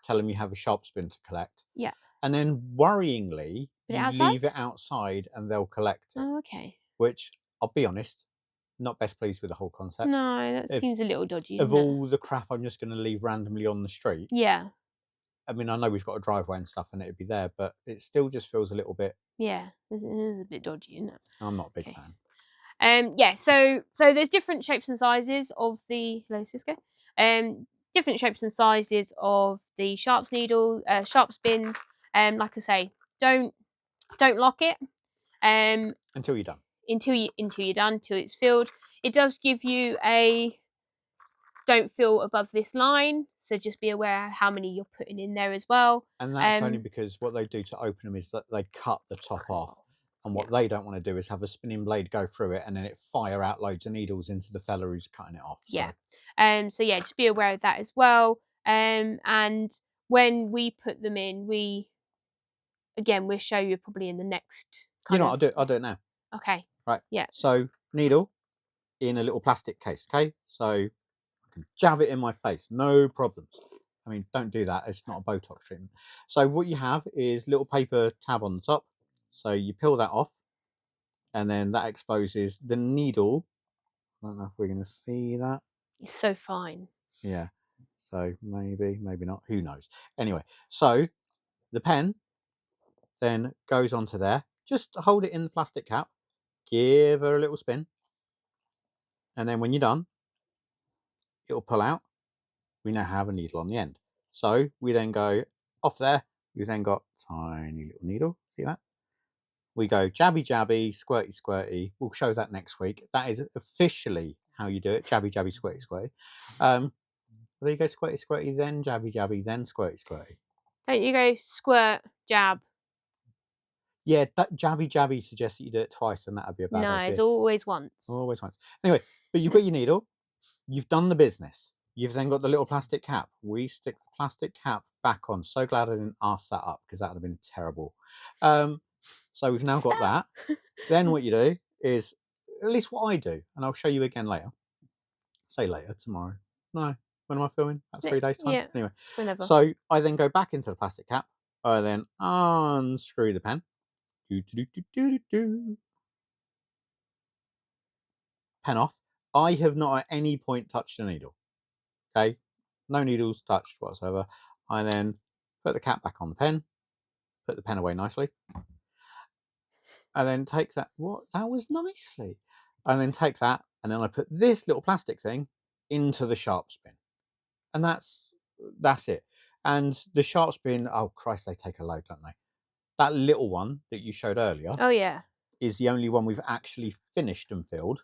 tell them you have a sharp spin to collect, Yeah. and then worryingly Put it you outside? leave it outside and they'll collect it. Oh, okay. Which, I'll be honest, not best pleased with the whole concept. No, that If seems a little dodgy, of isn't it? all the crap I'm just going to leave randomly on the street, Yeah. I mean, I know we've got a driveway and stuff, and it'd be there, but it still just feels a little bit. Yeah. It is a bit dodgy, isn't it? I'm not a big Okay. fan. Yeah, so there's different shapes and sizes of the hello Cisco. Different shapes and sizes of the sharps needle, sharps bins. Like I say, don't lock it. Until you're done. Until you're done, until it's filled. It does give you a don't fill above this line, so just be aware how many you're putting in there as well. And that's only because what they do to open them is that they cut the top off. And what they don't want to do is have a spinning blade go through it and then it fire out loads of needles into the fella who's cutting it off. Yeah. So. So yeah, just be aware of that as well. And when we put them in, we'll show you probably in the next You kind know, of. I'll do it now. Okay. Right. Yeah. So needle in a little plastic case. Okay. So I can jab it in my face, no problems. I mean, don't do that. It's not a Botox treatment. So what you have is little paper tab on the top. So you peel that off, and then that exposes the needle. I don't know if we're going to see that. It's so fine. Yeah. So maybe not. Who knows? Anyway, so the pen then goes onto there. Just hold it in the plastic cap. Give her a little spin. And then when you're done, it'll pull out. We now have a needle on the end. So we then go off there. We've then got tiny little needle. See that? We go jabby, jabby, squirty, squirty. We'll show that next week. That is officially how you do it. Jabby, jabby, squirty, squirty. There you go, squirty, squirty, then jabby, jabby, then squirty, squirty. Don't you go squirt, jab? Yeah, that jabby, jabby suggests that you do it twice, and that would be a bad No, idea. it's always once. Always once. Anyway, but you've got your needle. You've done the business. You've then got the little plastic cap. We stick the plastic cap back on. So glad I didn't ask that up because that would have been terrible. So we've now got that. Then what you do is, at least what I do, and I'll show you again later. Say later, tomorrow. No, when am I filming? About 3 days' time? Yeah. Anyway. Whenever. So I then go back into the plastic cap. I then unscrew the pen. Pen off. I have not at any point touched the needle. Okay, no needles touched whatsoever. I then put the cap back on the pen, put the pen away nicely, and then take that. What? That was nicely. And then take that, and then I put this little plastic thing into the sharp spin, and that's it. And the sharp spin, oh Christ, they take a load, don't they? That little one that you showed earlier. Oh yeah. Is the only one we've actually finished and filled.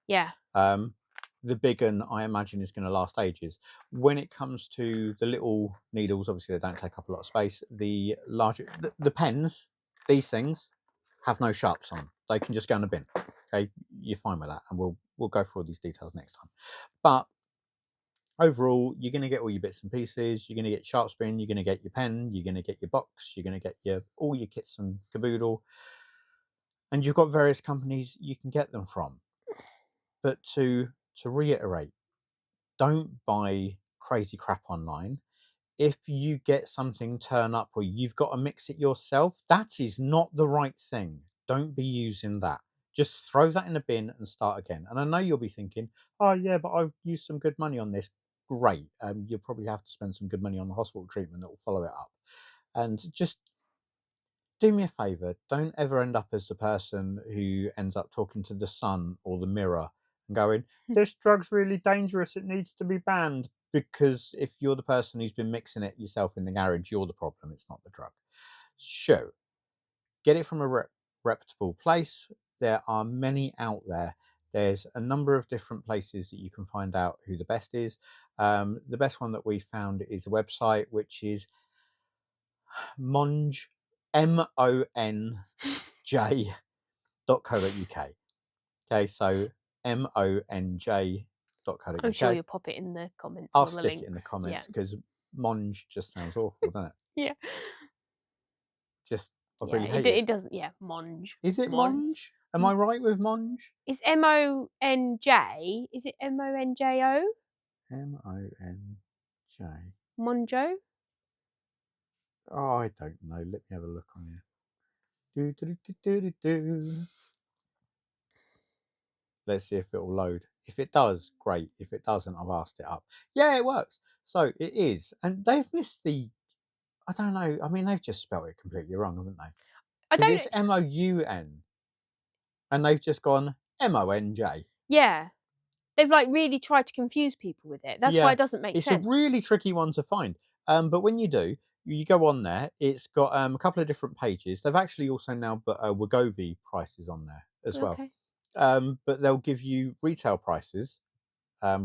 Yeah. The big one, I imagine, is going to last ages. When it comes to the little needles, obviously they don't take up a lot of space. The larger, the pens, these things have no sharps on them. They can just go in the bin. Okay, you're fine with that, and we'll go through all these details next time. But overall, you're going to get all your bits and pieces. You're going to get sharp spin. You're going to get your pen. You're going to get your box. You're going to get all your kits and caboodle. And you've got various companies you can get them from. But to reiterate, don't buy crazy crap online. if you get something turn up or you've got to mix it yourself, that is not the right thing. Don't be using that. Just throw that in a bin and start again. And I know you'll be thinking, oh, yeah, but I've used some good money on this. Great. You'll probably have to spend some good money on the hospital treatment that will follow it up. And just do me a favor. Don't ever end up as the person who ends up talking to the sun or the mirror and going, this drug's really dangerous. It needs to be banned. Because if you're the person who's been mixing it yourself in the garage, you're the problem. It's not the drug. So get it from a reputable place. There are many out there. There's a number of different places that you can find out who the best is. The best one that we found is a website which is Monj, monj.co.uk. Okay, so I'm sure monj.co.uk. you'll pop it in the comments I'll or the stick it in the links. Yeah. comments because Monj just sounds awful, doesn't it? Yeah. Just, I Yeah. really It hate it. it doesn't. Yeah. Monge. Is it Mon. Monj? Am I right with Monj? It's Monj. Is it Monjo? Monj. Monjo? Oh, I don't know. Let me have a look on here. Do, do, do, do, do, do. Let's see if it will load. If it does, great. If it doesn't, I've asked it up. Yeah, it works. So it is. And they've missed the, I don't know. I mean, they've just spelled it completely wrong, haven't they? I Because don't. it's Moun and they've just gone Monj. Yeah. They've like really tried to confuse people with it. That's why Yeah, it doesn't make it's a really sense. tricky one to find. But when you do, you go on there. It's got a couple of different pages. They've actually also now put Wegovy prices on there as well. Okay. But they'll give you retail prices,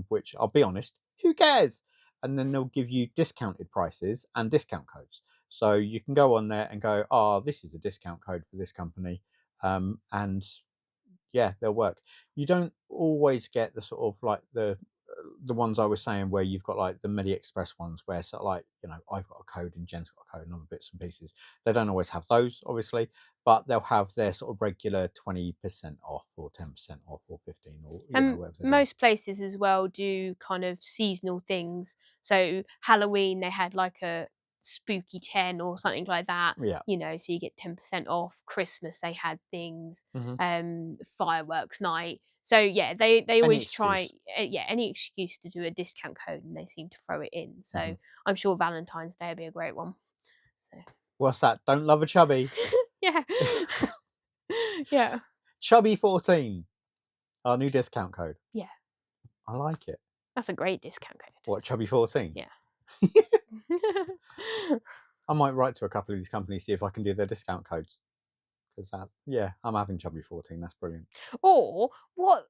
which I'll be honest, who cares? And then they'll give you discounted prices and discount codes. So you can go on there and go, oh, this is a discount code for this company, and yeah, they'll work. You don't always get the sort of like the ones I was saying where you've got like the Medi Express ones where sort of like, you know, I've got a code and Jen's got a code and other bits and pieces. They don't always have those, obviously, but they'll have their sort of regular 20% off or 10% off or 15 or you know And whatever they're doing. most places as well do kind of seasonal things. So Halloween they had like a spooky 10 or something like that, Yeah. so you get 10% off. Christmas they had things, Hmm. fireworks night. So yeah, they Any always try, excuse. yeah, any excuse to do a discount code and they seem to throw it in. Hmm. So I'm sure Valentine's Day would be a great one. So What's that? Don't love a chubby. yeah. Yeah. Chubby 14. Our new discount code. Yeah. I like it. That's a great discount code. What, chubby 14? Yeah. I might write to a couple of these companies, see if I can do their discount codes. Because that, yeah, I'm having chubby 14. That's brilliant. Or what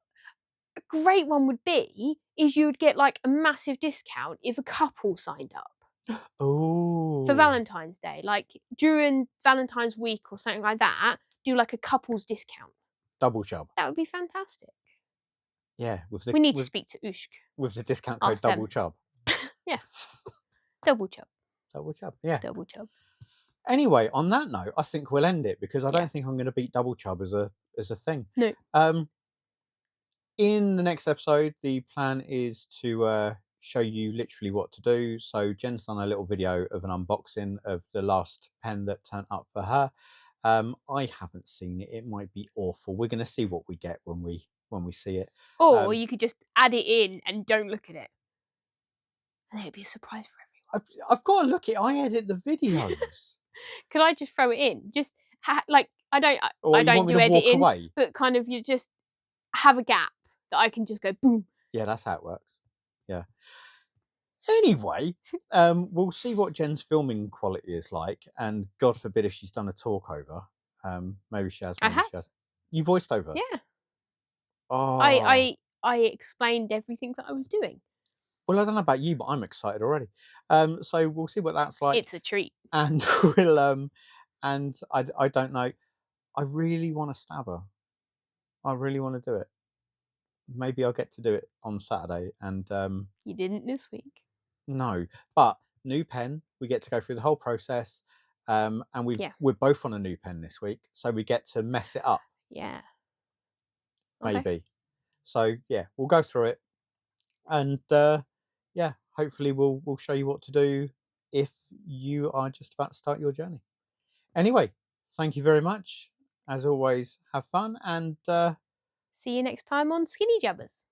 a great one would be is you would get like a massive discount if a couple signed up for Oh, Valentine's Day. Like during Valentine's week or something like that, do like a couple's discount. double chub. That would be fantastic. Yeah, We need to speak to Ushk. with the discount code Ask double them. chub. Yeah. Double chub. Double chub. Yeah. Double chub. Anyway, on that note, I think we'll end it because I Yeah. don't think I'm going to beat double chub as a thing. No. Um, in the next episode, the plan is to show you literally what to do. So Jen's done a little video of an unboxing of the last pen that turned up for her. I haven't seen it. It might be awful. We're going to see what we get when we see it. Or Um, you could just add it in and don't look at it. And it'd be a surprise for I've got to look at. I edit the everyone. videos. Could I just throw it in? Just like I don't Or I you don't want me do to walk editing, away? but kind of you just have a gap that I can just go boom. Yeah, that's how it works. Yeah. Anyway, we'll see what Jen's filming quality is like, and God forbid if she's done a talk over. Maybe she has, I maybe have. she has. You voiced over. Yeah. Oh, I explained everything that I was doing. well, I don't know about you, but I'm excited already. So we'll see what that's like, It's a treat. and we'll and I don't know. I really want to stab her. I really want to do it. Maybe I'll get to do it on Saturday, and You didn't this week. no, but new pen. We get to go through the whole process, and Yeah. we're both on a new pen this week, so we get to mess it up Yeah. Okay. maybe. So yeah, we'll go through it, and yeah, hopefully we'll show you what to do if you are just about to start your journey. Anyway, thank you very much. As always, have fun and See you next time on Skinny Jabbers.